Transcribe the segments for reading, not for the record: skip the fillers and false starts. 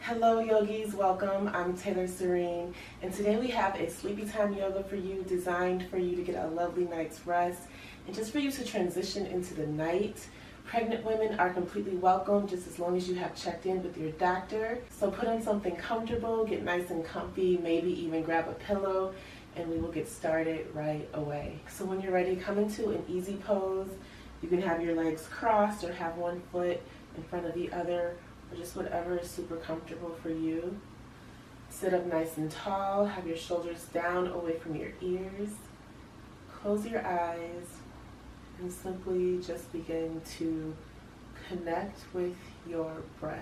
Hello yogis, welcome. I'm Sarreen, and today we have a sleepy time yoga for you, designed for you to get a lovely night's rest and just for you to transition into the night. Pregnant women are completely welcome just as long as you have checked in with your doctor. So put on something comfortable, get nice and comfy, maybe even grab a pillow, and we will get started right away. So when you're ready, come into an easy pose. You can have your legs crossed or have one foot in front of the other, or just whatever is super comfortable for you. Sit up nice and tall, have your shoulders down away from your ears. Close your eyes and simply just begin to connect with your breath.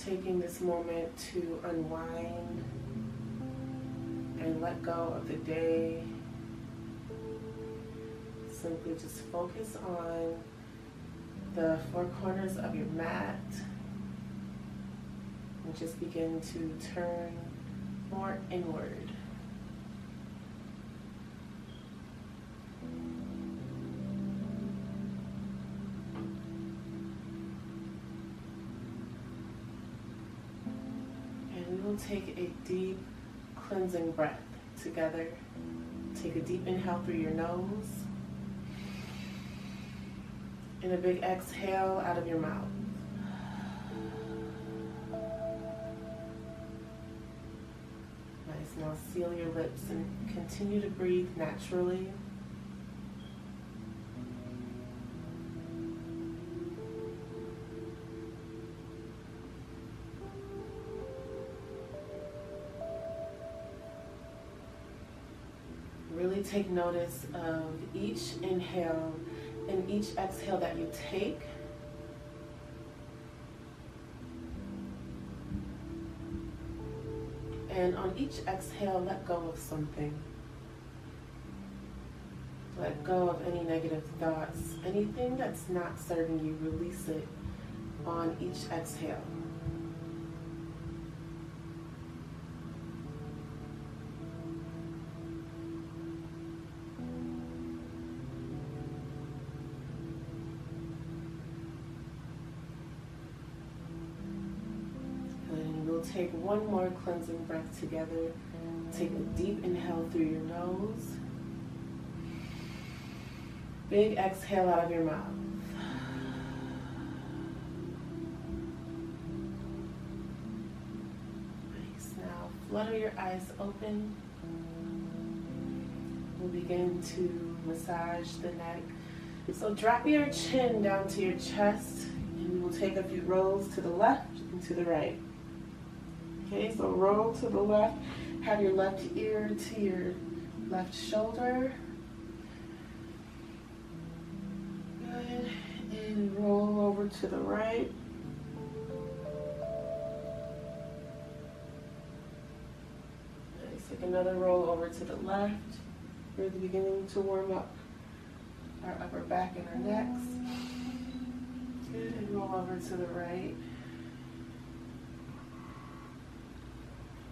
Taking this moment to unwind and let go of the day. Simply just focus on the four corners of your mat and just begin to turn more inward. And we will take a deep cleansing breath together. Take a deep inhale through your nose and a big exhale out of your mouth. Nice. Now seal your lips and continue to breathe naturally. Really take notice of each inhale and each exhale that you take. And on each exhale, let go of something. Let go of any negative thoughts. Anything that's not serving you, release it on each exhale. Take one more cleansing breath together. Take a deep inhale through your nose. Big exhale out of your mouth. Nice. Now flutter your eyes open. We'll begin to massage the neck. So drop your chin down to your chest, and we will take a few rolls to the left and to the right. Okay, so roll to the left, have your left ear to your left shoulder. Good, and roll over to the right. Nice, take another roll over to the left. We're beginning to warm up our upper back and our necks. Good, and roll over to the right.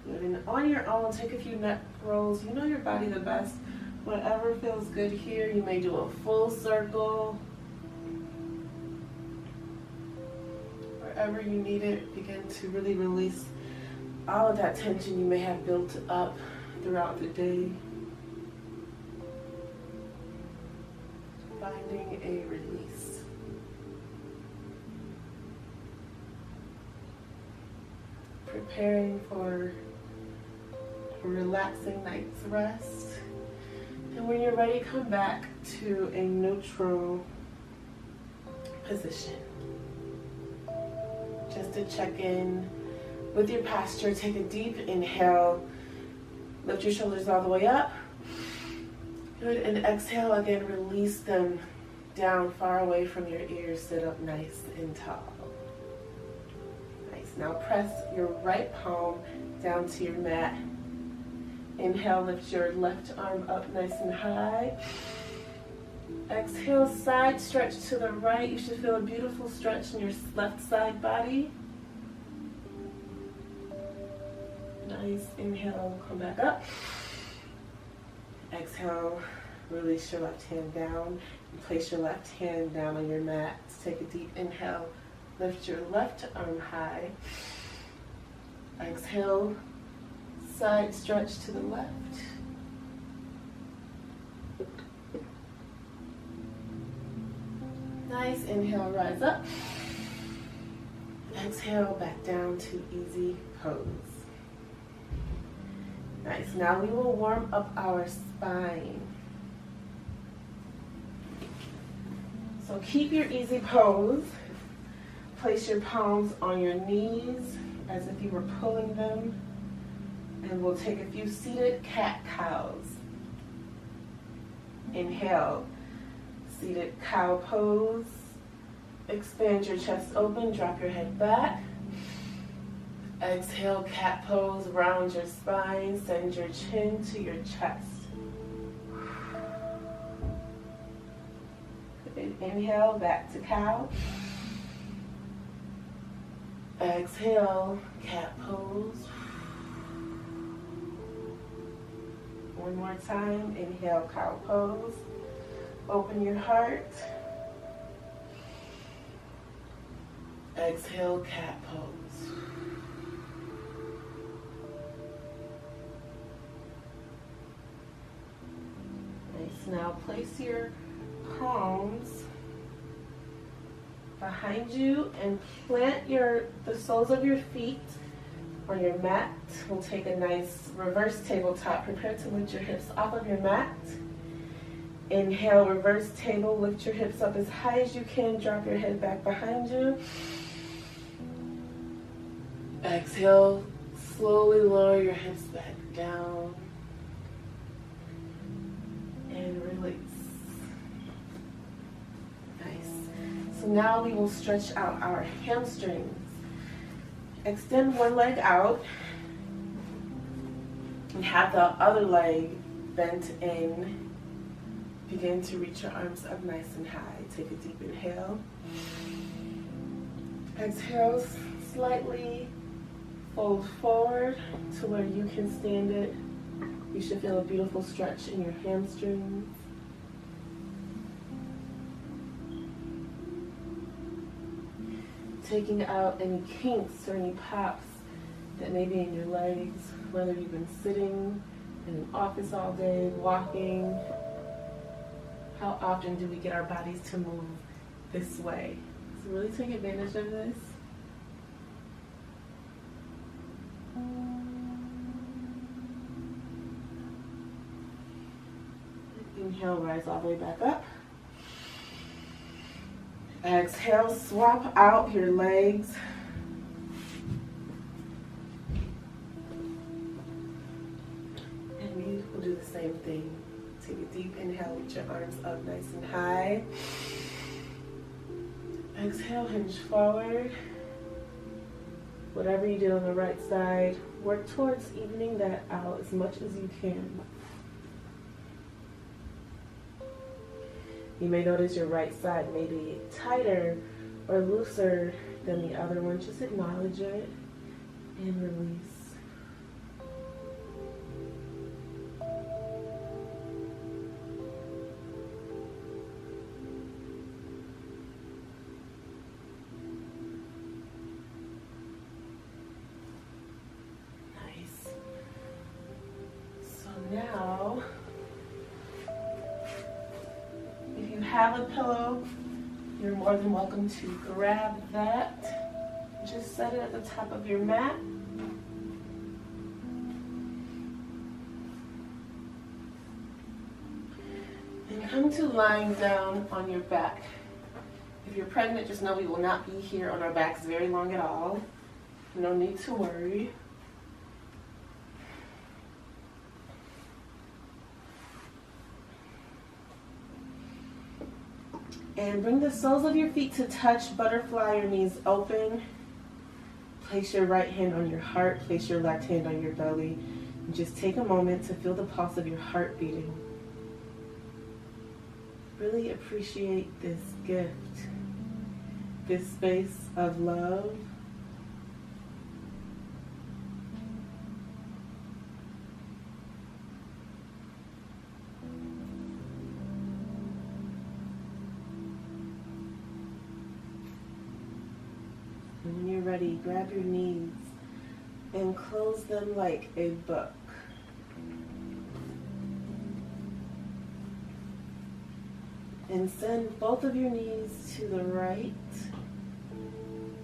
Good. And on your own, take a few neck rolls. You know your body the best. Whatever feels good here. You may do a full circle. Wherever you need it, begin to really release all of that tension you may have built up throughout the day. Finding a release. Preparing for a relaxing night's rest. And when you're ready, come back to a neutral position. Just to check in with your posture, take a deep inhale. Lift your shoulders all the way up. Good, and exhale again, release them down far away from your ears. Sit up nice and tall. Nice. Now press your right palm down to your mat. Inhale, lift your left arm up nice and high. Exhale, side stretch to the right. You should feel a beautiful stretch in your left side body. Nice. Inhale, come back up. Exhale, release your left hand down and place your left hand down on your mat. Take a deep inhale, lift your left arm high. Exhale, side stretch to the left. Nice, inhale, rise up. Exhale, back down to easy pose. Nice, now we will warm up our spine. So keep your easy pose. Place your palms on your knees as if you were pulling them. And we'll take a few seated cat-cows. Inhale, seated cow pose. Expand your chest open, drop your head back. Exhale, cat pose, round your spine, send your chin to your chest. Good. Inhale, back to cow. Exhale, cat pose. One more time, inhale, cow pose. Open your heart. Exhale, cat pose. Nice. Now place your palms behind you and plant the soles of your feet on your mat. We'll take a nice reverse tabletop. Prepare to lift your hips off of your mat. Inhale, reverse table. Lift your hips up as high as you can. Drop your head back behind you. Exhale, slowly lower your hips back down. And release. Nice. So now we will stretch out our hamstrings. Extend one leg out and have the other leg bent in. Begin to reach your arms up nice and high. Take a deep inhale. Exhale, slightly fold forward to where you can stand it. You should feel a beautiful stretch in your hamstrings. Taking out any kinks or any pops that may be in your legs, whether you've been sitting in an office all day, walking. How often do we get our bodies to move this way? So really take advantage of this. Inhale, rise all the way back up. Exhale, swap out your legs. And we will do the same thing. Take a deep inhale, reach your arms up nice and high. Exhale, hinge forward. Whatever you did on the right side, work towards evening that out as much as you can. You may notice your right side may be tighter or looser than the other one. Just acknowledge it and release. Nice. So now, if you have a pillow, you're more than welcome to grab that. Just set it at the top of your mat. And come to lying down on your back. If you're pregnant, just know we will not be here on our backs very long at all. No need to worry. And bring the soles of your feet to touch, butterfly your knees open. Place your right hand on your heart, place your left hand on your belly, and just take a moment to feel the pulse of your heart beating. Really appreciate this gift, this space of love. ready, grab your knees and close them like a book. And send both of your knees to the right.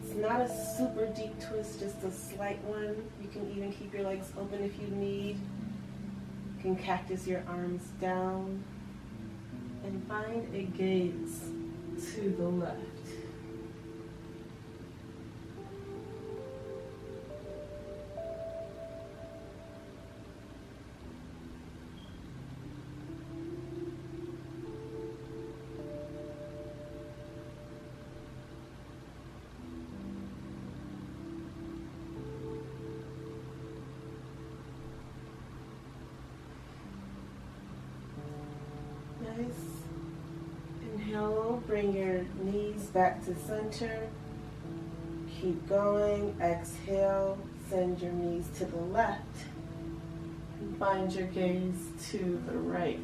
It's not a super deep twist, just a slight one. You can even keep your legs open if you need. You can cactus your arms down and find a gaze to the left. Nice. Inhale, bring your knees back to center. Keep going. Exhale, send your knees to the left. And find your gaze to the right.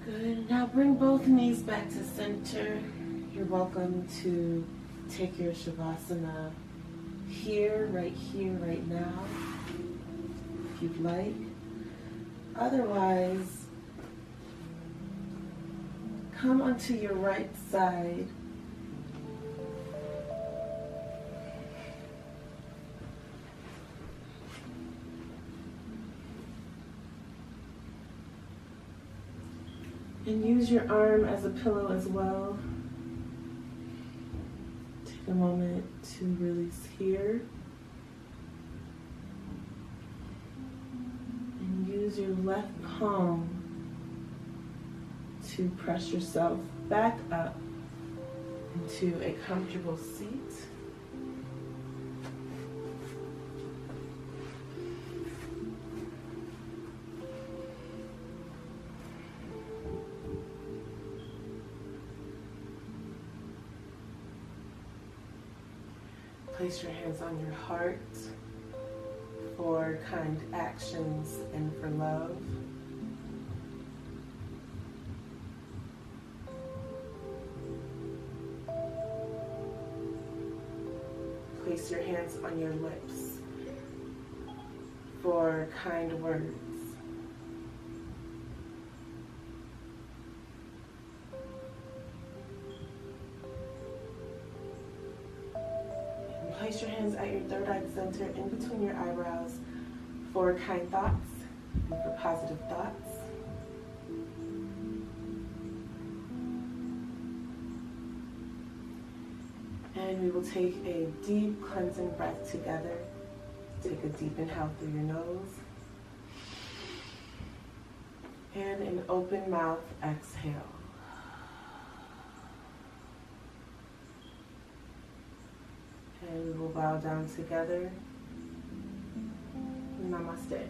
Good. Now bring both knees back to center. You're welcome to take your Shavasana here, right now, if you'd like. Otherwise, come onto your right side. And use your arm as a pillow as well. Take a moment to release here. And use your left palm to press yourself back up into a comfortable seat. Place your hands on your heart for kind actions and for love. Place your hands on your lips for kind words. Place your hands at your third eye center in between your eyebrows for kind thoughts and for positive thoughts. And we will take a deep cleansing breath together. Take a deep inhale through your nose. And an open mouth exhale. And we will bow down together. Namaste.